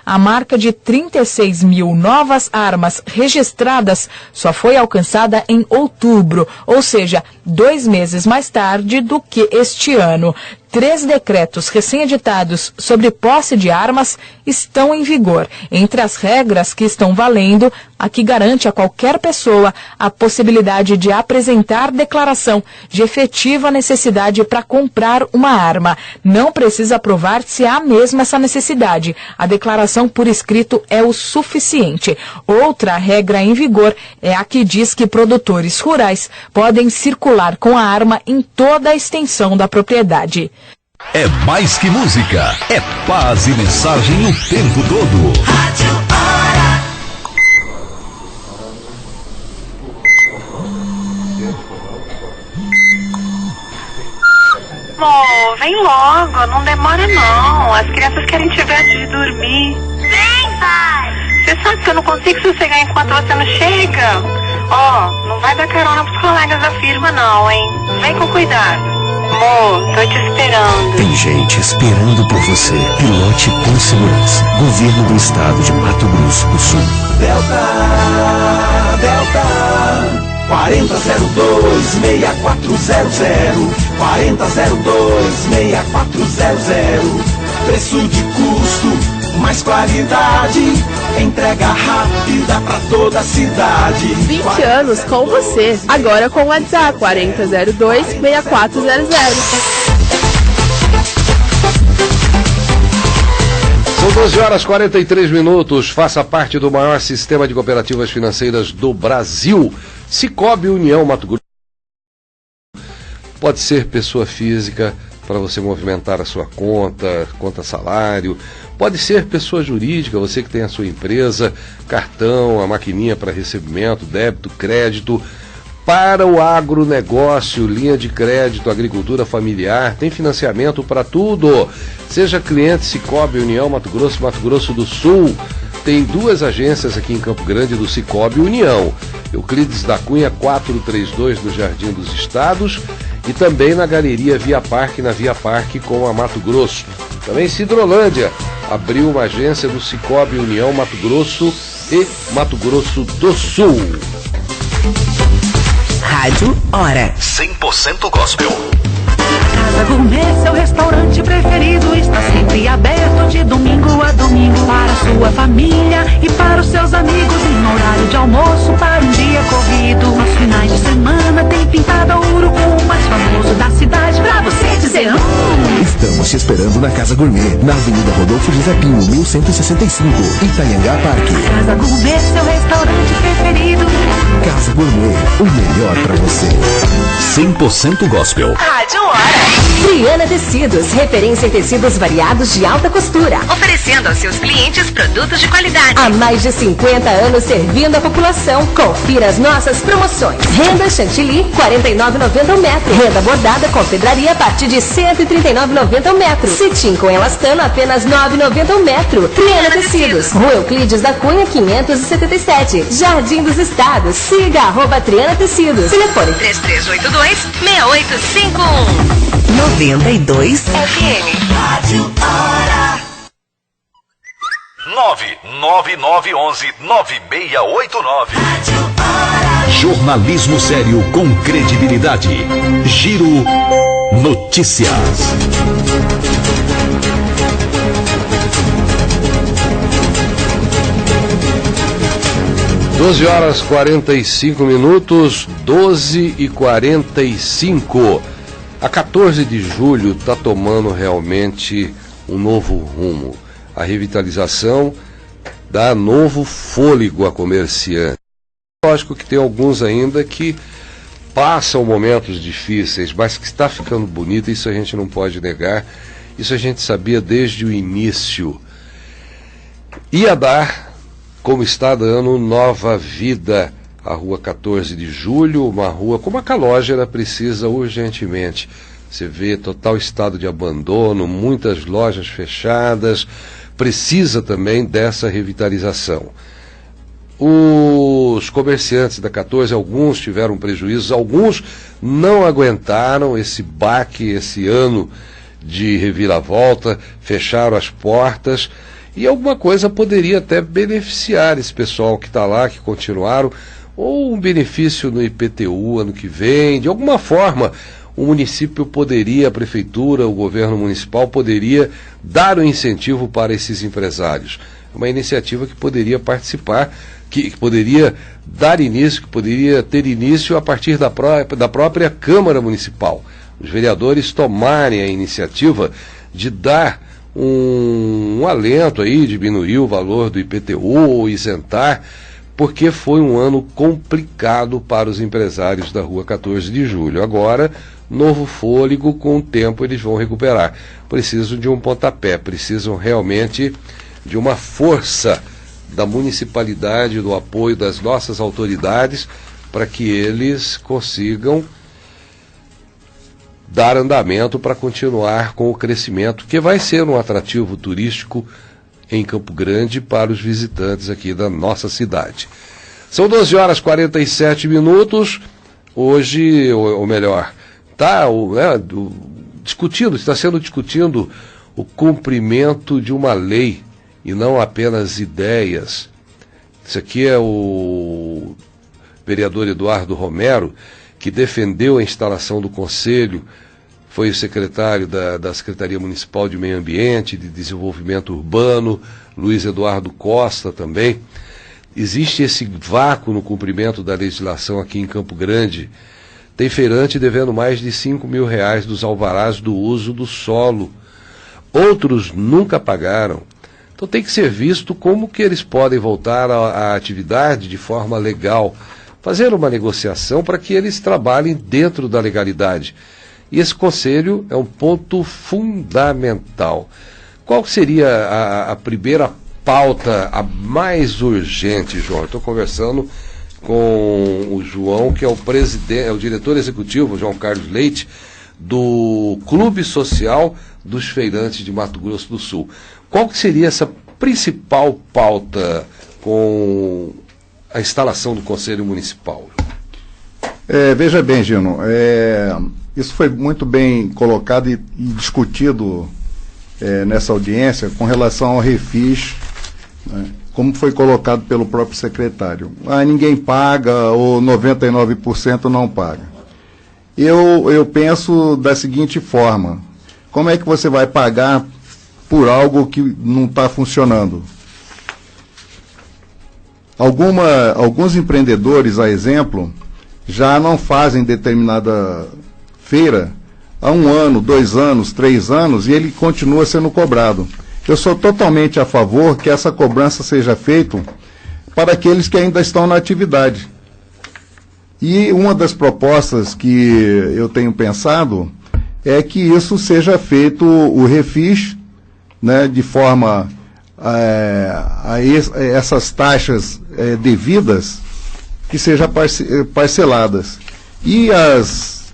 a marca de 36 mil novas armas registradas só foi alcançada em outubro, ou seja, 2 meses mais tarde do que este ano. 3 decretos recém-editados sobre posse de armas estão em vigor. Entre as regras que estão valendo, a que garante a qualquer pessoa a possibilidade de apresentar declaração de efetiva necessidade para comprar uma arma. Não precisa provar se há mesmo essa necessidade. A declaração por escrito é o suficiente. Outra regra em vigor é a que diz que produtores rurais podem circular com a arma em toda a extensão da propriedade. É mais que música, é paz e mensagem o tempo todo. Rádio Hora. Amor, vem logo, não demora não. As crianças querem te ver antes de dormir. Vem, pai! Você sabe que eu não consigo sossegar enquanto você não chega? Ó, não vai dar carona pros colegas da firma não, hein? Vem com cuidado. Amor, tô te esperando. Tem gente esperando por você. Pilote com segurança. Governo do Estado de Mato Grosso do Sul. Delta 4002-6400. 4002-6400. Preço de custo, mais qualidade. Entrega rápida pra toda a cidade. 20 anos com você. Agora com o WhatsApp 4002-6400. São 12 horas e 43 minutos. Faça parte do maior sistema de cooperativas financeiras do Brasil. Sicoob União Mato Grosso. Pode ser pessoa física para você movimentar a sua conta salário. Pode ser pessoa jurídica, você que tem a sua empresa, cartão, a maquininha para recebimento, débito, crédito. Para o agronegócio, linha de crédito, agricultura familiar, tem financiamento para tudo. Seja cliente Sicoob União Mato Grosso do Sul. Tem 2 agências aqui em Campo Grande do Sicoob União. Euclides da Cunha 432 no Jardim dos Estados e também na Galeria Via Parque, na Via Parque com a Mato Grosso. Também Cidrolândia abriu uma agência do Sicoob União Mato Grosso e Mato Grosso do Sul. Rádio Hora. 100% gospel. Casa Gourmet, seu restaurante preferido, está sempre aberto de domingo a domingo para sua família e para os seus amigos, em horário de almoço para um dia corrido. Nos finais de semana tem pintada urucum, mais famoso da cidade, pra você dizer Estamos te esperando na Casa Gourmet, na Avenida Rodolfo José Pinho, 1165, Itanhangá Parque. Casa Gourmet, seu restaurante preferido. Casa Gourmet, o melhor pra você. 100% gospel. Rádio Hora. Triana Tecidos, referência em tecidos variados de alta costura. Oferecendo aos seus clientes produtos de qualidade. Há mais de 50 anos servindo a população. Confira as nossas promoções. Renda chantilly, R$ 49,90 o metro. Renda bordada com pedraria a partir de R$ 139,90 o metro. Cetim com elastano, apenas R$ 9,90 o metro. Triana Tecidos, Rua Euclides da Cunha, 577. Jardim dos Estados. Siga @Triana Tecidos. Telefone 3382-6851. 92 FM. Rádio Hora. 99911-9689. Jornalismo sério com credibilidade. Giro Notícias. Doze horas 45 minutos, 12h45. A 14 de julho está tomando realmente um novo rumo. A revitalização dar novo fôlego a comerciante. Lógico que tem alguns ainda que passam momentos difíceis, mas que está ficando bonito, isso a gente não pode negar, isso a gente sabia desde o início. Ia dar, como está dando, nova vida à Rua 14 de Julho, uma rua como a Calógera precisa urgentemente. Você vê total estado de abandono, muitas lojas fechadas, precisa também dessa revitalização. Os comerciantes da 14, alguns tiveram prejuízos, alguns não aguentaram esse baque, esse ano de reviravolta, fecharam as portas, e alguma coisa poderia até beneficiar esse pessoal que está lá, que continuaram, ou um benefício no IPTU ano que vem. De alguma forma o município poderia, a prefeitura, o governo municipal poderia dar um incentivo para esses empresários. Uma iniciativa que poderia participar, que poderia dar início, que poderia ter início a partir da própria Câmara Municipal. Os vereadores tomarem a iniciativa de dar um alento aí, diminuir o valor do IPTU ou isentar, porque foi um ano complicado para os empresários da Rua 14 de Julho. Agora, novo fôlego, com o tempo eles vão recuperar. Precisam de um pontapé, precisam realmente de uma força da municipalidade, do apoio das nossas autoridades, para que eles consigam dar andamento para continuar com o crescimento, que vai ser um atrativo turístico em Campo Grande para os visitantes aqui da nossa cidade. São 12h47. Hoje, ou melhor, está sendo discutido o cumprimento de uma lei e não apenas ideias. Isso aqui é o vereador Eduardo Romero, que defendeu a instalação do Conselho, foi o secretário da Secretaria Municipal de Meio Ambiente, de Desenvolvimento Urbano, Luiz Eduardo Costa também. Existe esse vácuo no cumprimento da legislação aqui em Campo Grande. Tem feirante devendo mais de R$5.000 dos alvarás do uso do solo. Outros nunca pagaram. Então tem que ser visto como que eles podem voltar à atividade de forma legal, fazer uma negociação para que eles trabalhem dentro da legalidade. E esse conselho é um ponto fundamental. Qual seria a primeira pauta, a mais urgente, João? Estou conversando com o João, que é o diretor executivo, João Carlos Leite, do Clube Social dos Feirantes de Mato Grosso do Sul. Qual que seria essa principal pauta com a instalação do Conselho Municipal? Veja bem, Gino, isso foi muito bem colocado e discutido nessa audiência com relação ao refis, né, como foi colocado pelo próprio secretário. Ninguém paga ou 99% não paga. Eu penso da seguinte forma: como é que você vai pagar por algo que não está funcionando? Alguns empreendedores, a exemplo, já não fazem determinada feira há 1 ano, 2 anos, 3 anos, e ele continua sendo cobrado. Eu sou totalmente a favor que essa cobrança seja feita para aqueles que ainda estão na atividade. E uma das propostas que eu tenho pensado é que isso seja feito, o refis, né, de forma a essas taxas devidas, que sejam parceladas. E as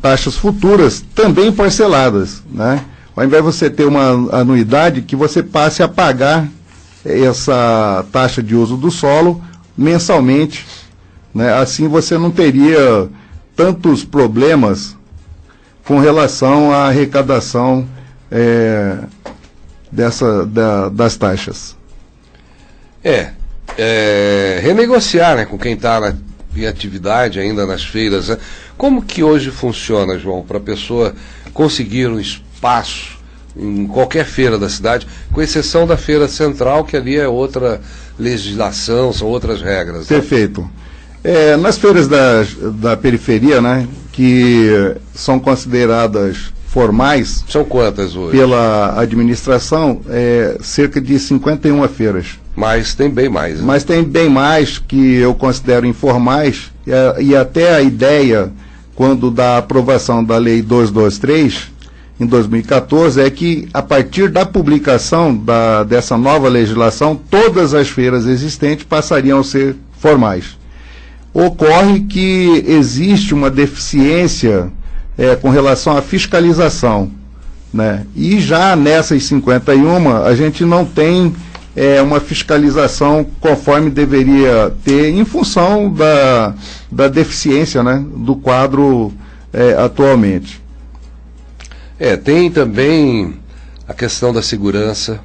taxas futuras também parceladas, né? Ao invés de você ter uma anuidade, que você passe a pagar essa taxa de uso do solo mensalmente, né? Assim você não teria tantos problemas com relação à arrecadação das taxas. Renegociar, né, com quem está em atividade ainda nas feiras, né? Como que hoje funciona, João, para a pessoa conseguir um espaço em qualquer feira da cidade, com exceção da feira central, que ali é outra legislação, são outras regras, né? Perfeito. Nas feiras da periferia, né, que são consideradas formais... São quantas hoje? Pela administração, cerca de 51 feiras. Mas tem bem mais. Né? Mas tem bem mais que eu considero informais, e até a ideia, quando da aprovação da Lei 223, em 2014, é que a partir da publicação dessa nova legislação, todas as feiras existentes passariam a ser formais. Ocorre que existe uma deficiência com relação à fiscalização, né? E já nessas 51, a gente não tem uma fiscalização conforme deveria ter, em função da deficiência, né, do quadro atualmente. Tem também a questão da segurança.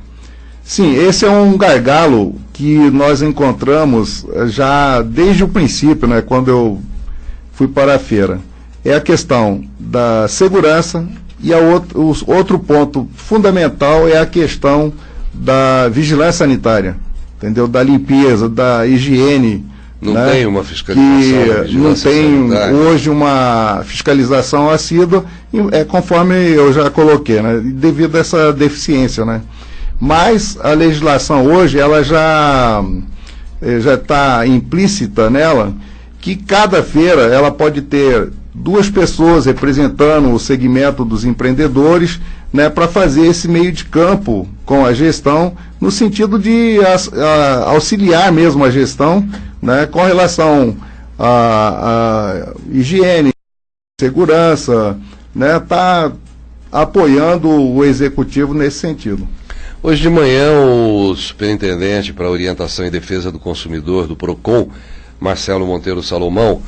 Sim, esse é um gargalo que nós encontramos já desde o princípio, né, quando eu fui para a feira. É a questão da segurança, e outro ponto fundamental é a questão da vigilância sanitária, entendeu? Da limpeza, da higiene. Não, né? Tem uma fiscalização. Que não tem sanitária. Hoje uma fiscalização assídua, conforme eu já coloquei, né? Devido a essa deficiência, né? Mas a legislação hoje, ela já está implícita nela, que cada feira ela pode ter 2 pessoas representando o segmento dos empreendedores, né, para fazer esse meio de campo com a gestão, no sentido de auxiliar mesmo a gestão, né, com relação à higiene, segurança, né, tá apoiando o executivo nesse sentido. Hoje de manhã, o superintendente para orientação e defesa do consumidor do PROCON, Marcelo Monteiro Salomão,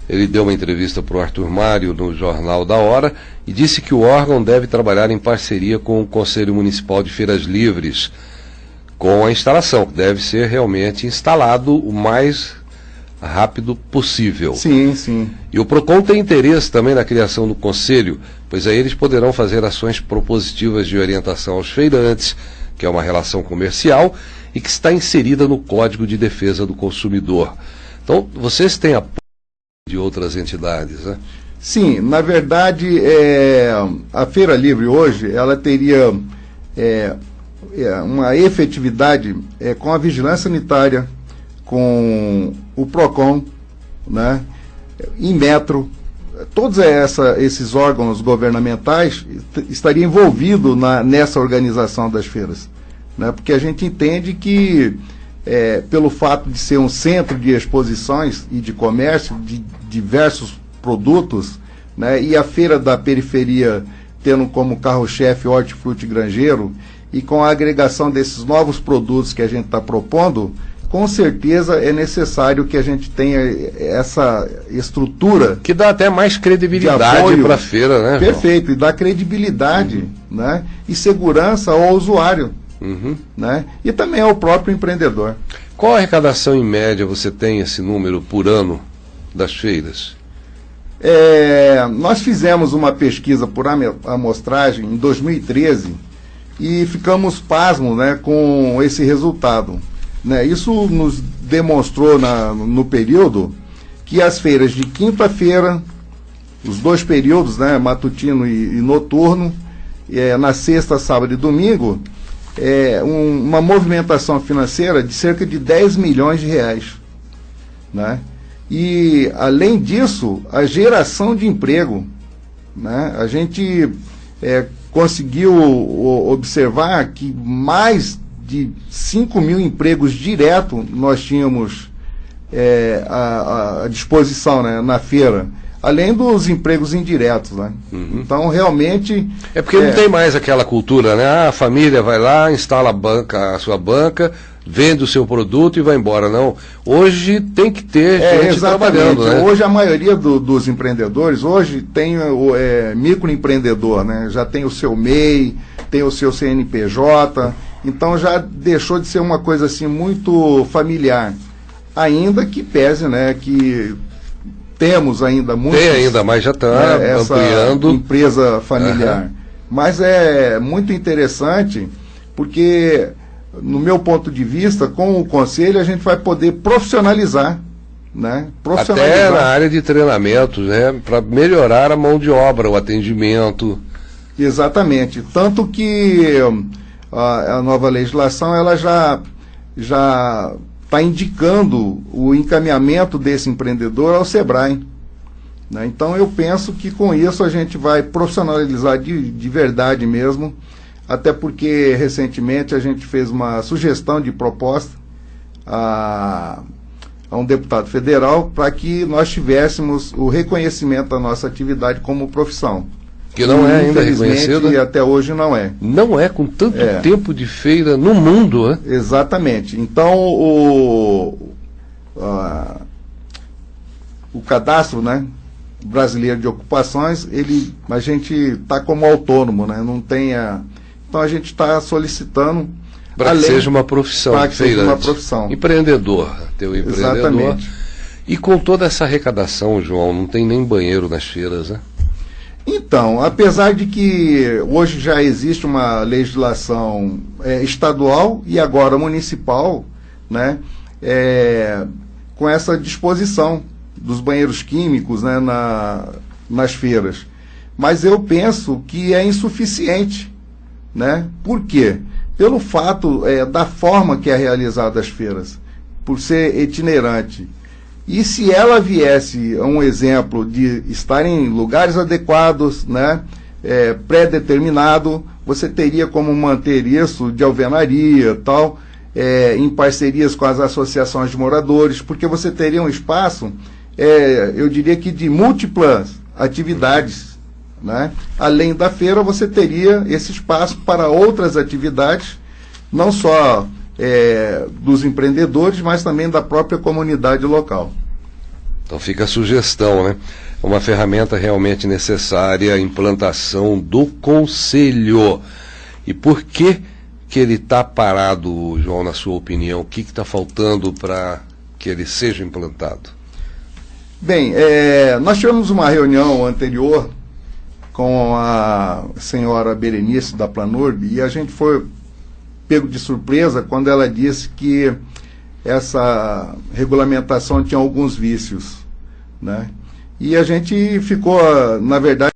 ele deu uma entrevista para o Arthur Mário no Jornal da Hora e disse que o órgão deve trabalhar em parceria com o Conselho Municipal de Feiras Livres, com a instalação, que deve ser realmente instalado o mais rápido possível. Sim, sim. E o PROCON tem interesse também na criação do Conselho, pois aí eles poderão fazer ações propositivas de orientação aos feirantes, que é uma relação comercial e que está inserida no Código de Defesa do Consumidor. Então, vocês têm apoio de outras entidades, né? Sim, na verdade, a Feira Livre hoje, ela teria uma efetividade com a vigilância sanitária, com o PROCON, né, Inmetro, todos esses órgãos governamentais estariam envolvidos nessa organização das feiras, né, porque a gente entende que pelo fato de ser um centro de exposições e de comércio de diversos produtos, né, e a feira da periferia tendo como carro-chefe hortifruti granjeiro, e com a agregação desses novos produtos que a gente está propondo, com certeza é necessário que a gente tenha essa estrutura que dá até mais credibilidade para a feira, né? Perfeito, e dá credibilidade, né, e segurança ao usuário. Né? E também ao próprio empreendedor. Qual a arrecadação em média você tem esse número por ano das feiras? Nós fizemos uma pesquisa por amostragem em 2013 e ficamos pasmos, né, com esse resultado, né? Isso nos demonstrou no período que as feiras de quinta-feira, os 2 períodos, né, matutino e noturno, na sexta, sábado e domingo, uma movimentação financeira de cerca de 10 milhões de reais, né? E, além disso, a geração de emprego, né? A gente conseguiu observar que mais de 5 mil empregos diretos nós tínhamos à disposição, né, na feira, além dos empregos indiretos, né? Então, realmente... É porque não tem mais aquela cultura, né? A família vai lá, instala a sua banca, vende o seu produto e vai embora. Não, hoje tem que ter gente trabalhando, né? Hoje a maioria dos empreendedores, hoje tem o microempreendedor, né? Já tem o seu MEI, tem o seu CNPJ, então já deixou de ser uma coisa assim muito familiar. Ainda que pese, né, que... Temos ainda muitos... Tem ainda, mas já está ampliando. Empresa familiar. Mas é muito interessante, porque, no meu ponto de vista, com o conselho, a gente vai poder profissionalizar, né? Até na área de treinamento, né? Para melhorar a mão de obra, o atendimento. Exatamente. Tanto que a nova legislação, ela já já está indicando o encaminhamento desse empreendedor ao SEBRAE. Né? Então eu penso que com isso a gente vai profissionalizar de verdade mesmo, até porque recentemente a gente fez uma sugestão de proposta a um deputado federal para que nós tivéssemos o reconhecimento da nossa atividade como profissão. Que não é ainda reconhecido. E até hoje não é. Não é, com tanto tempo de feira no mundo, né? Exatamente. Então o cadastro, né, brasileiro de ocupações, a gente está como autônomo, né? Não tem então a gente está solicitando para que seja uma profissão, para que seja uma profissão. Empreendedor, teu empreendedor. Exatamente. E com toda essa arrecadação, João, não tem nem banheiro nas feiras, né? Então, apesar de que hoje já existe uma legislação estadual e agora municipal, né, com essa disposição dos banheiros químicos, né, nas feiras. Mas eu penso que é insuficiente. Né? Por quê? Pelo fato da forma que é realizada as feiras, por ser itinerante. E se ela viesse a um exemplo de estar em lugares adequados, né, pré-determinado, você teria como manter isso de alvenaria, tal, em parcerias com as associações de moradores, porque você teria um espaço, eu diria que de múltiplas atividades. Né? Além da feira, você teria esse espaço para outras atividades, não só dos empreendedores, mas também da própria comunidade local. Então fica a sugestão, né? Uma ferramenta realmente necessária, a implantação do conselho. E por que ele está parado, João, na sua opinião? O que está faltando para que ele seja implantado? Bem, nós tivemos uma reunião anterior com a senhora Berenice da Planurb, e a gente foi pego de surpresa quando ela disse que essa regulamentação tinha alguns vícios, né? E a gente ficou, na verdade,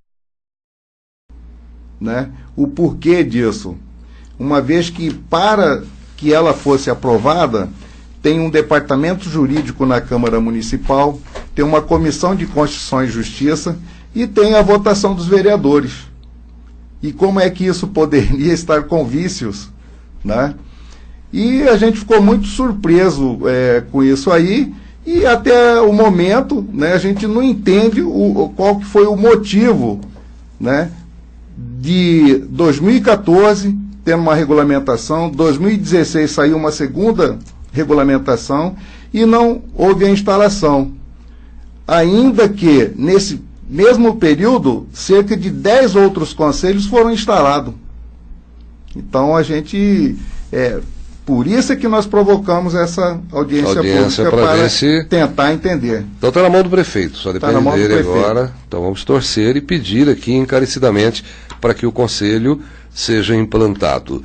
né, o porquê disso, uma vez que para que ela fosse aprovada, tem um departamento jurídico na Câmara Municipal, tem uma comissão de Constituição e Justiça e tem a votação dos vereadores. E como é que isso poderia estar com vícios, né? E a gente ficou muito surpreso com isso aí, e até o momento, né, a gente não entende qual que foi o motivo, né, de 2014 tendo uma regulamentação, 2016 saiu uma segunda regulamentação e não houve a instalação. Ainda que nesse mesmo período, cerca de 10 outros conselhos foram instalados. Então a gente, por isso é que nós provocamos essa audiência pública para tentar entender. Então está na mão do prefeito, só depende dele agora. Então vamos torcer e pedir aqui encarecidamente para que o conselho seja implantado.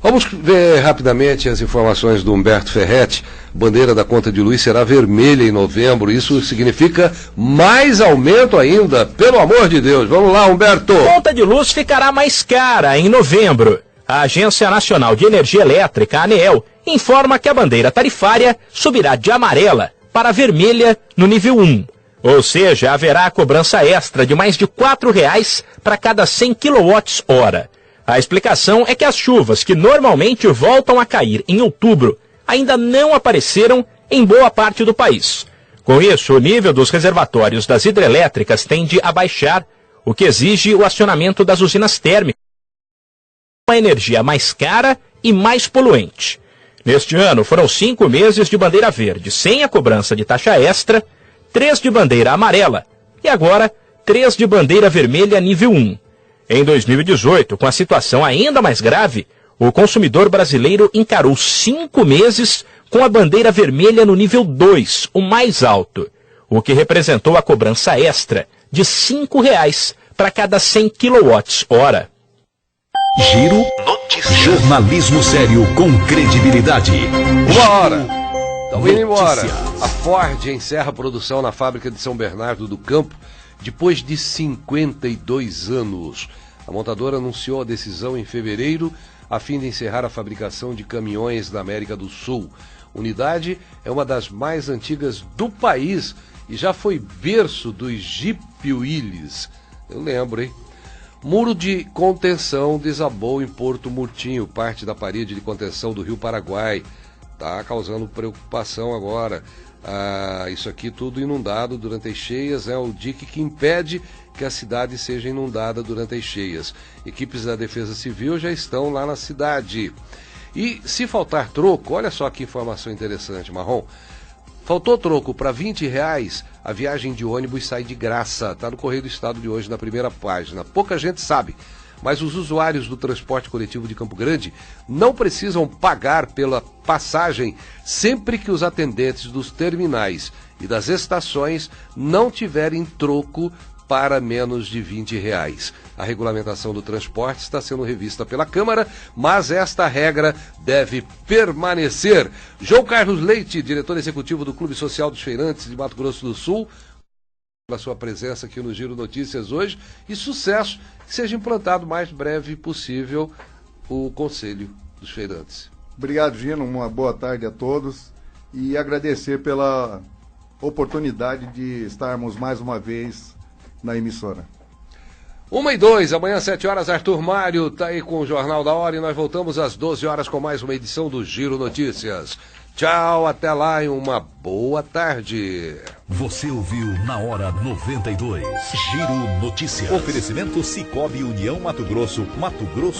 Vamos ver rapidamente as informações do Humberto Ferretti. Bandeira da conta de luz será vermelha em novembro. Isso significa mais aumento ainda, pelo amor de Deus. Vamos lá, Humberto. Conta de luz ficará mais cara em novembro. A Agência Nacional de Energia Elétrica, a ANEEL, informa que a bandeira tarifária subirá de amarela para vermelha no nível 1. Ou seja, haverá a cobrança extra de mais de R$ 4,00 para cada 100 kWh. A explicação é que as chuvas que normalmente voltam a cair em outubro ainda não apareceram em boa parte do país. Com isso, o nível dos reservatórios das hidrelétricas tende a baixar, o que exige o acionamento das usinas térmicas, uma energia mais cara e mais poluente. Neste ano, foram 5 meses de bandeira verde, sem a cobrança de taxa extra, 3 de bandeira amarela e agora 3 de bandeira vermelha nível 1. Em 2018, com a situação ainda mais grave, o consumidor brasileiro encarou 5 meses com a bandeira vermelha no nível 2, o mais alto, o que representou a cobrança extra de R$ 5,00 para cada 100 kWh. Giro Notícias. Jornalismo sério com credibilidade. Uma hora. Então indo embora. A Ford encerra a produção na fábrica de São Bernardo do Campo depois de 52 anos. A montadora anunciou a decisão em fevereiro a fim de encerrar a fabricação de caminhões da América do Sul. Unidade é uma das mais antigas do país e já foi berço dos Jeep Willys. Eu lembro, hein? Muro de contenção desabou em Porto Murtinho, parte da parede de contenção do Rio Paraguai. Está causando preocupação agora. Isso aqui tudo inundado durante as cheias, é o dique que impede que a cidade seja inundada durante as cheias. Equipes da Defesa Civil já estão lá na cidade. E se faltar troco, olha só que informação interessante, Marrom. Faltou troco para R$20, a viagem de ônibus sai de graça. Está no Correio do Estado de hoje, na primeira página. Pouca gente sabe, mas os usuários do transporte coletivo de Campo Grande não precisam pagar pela passagem sempre que os atendentes dos terminais e das estações não tiverem troco para menos de R$20. A regulamentação do transporte está sendo revista pela Câmara, mas esta regra deve permanecer. João Carlos Leite, diretor executivo do Clube Social dos Feirantes de Mato Grosso do Sul, pela sua presença aqui no Giro Notícias hoje, e sucesso, que seja implantado o mais breve possível o Conselho dos Feirantes. Obrigado, Gino, uma boa tarde a todos e agradecer pela oportunidade de estarmos mais uma vez na emissora. 1h02, amanhã 7 horas, Arthur Mário está aí com o Jornal da Hora e nós voltamos às 12 horas com mais uma edição do Giro Notícias. Tchau, até lá e uma boa tarde. Você ouviu na Hora 92, Giro Notícias. Oferecimento Cicobi União Mato Grosso, Mato Grosso.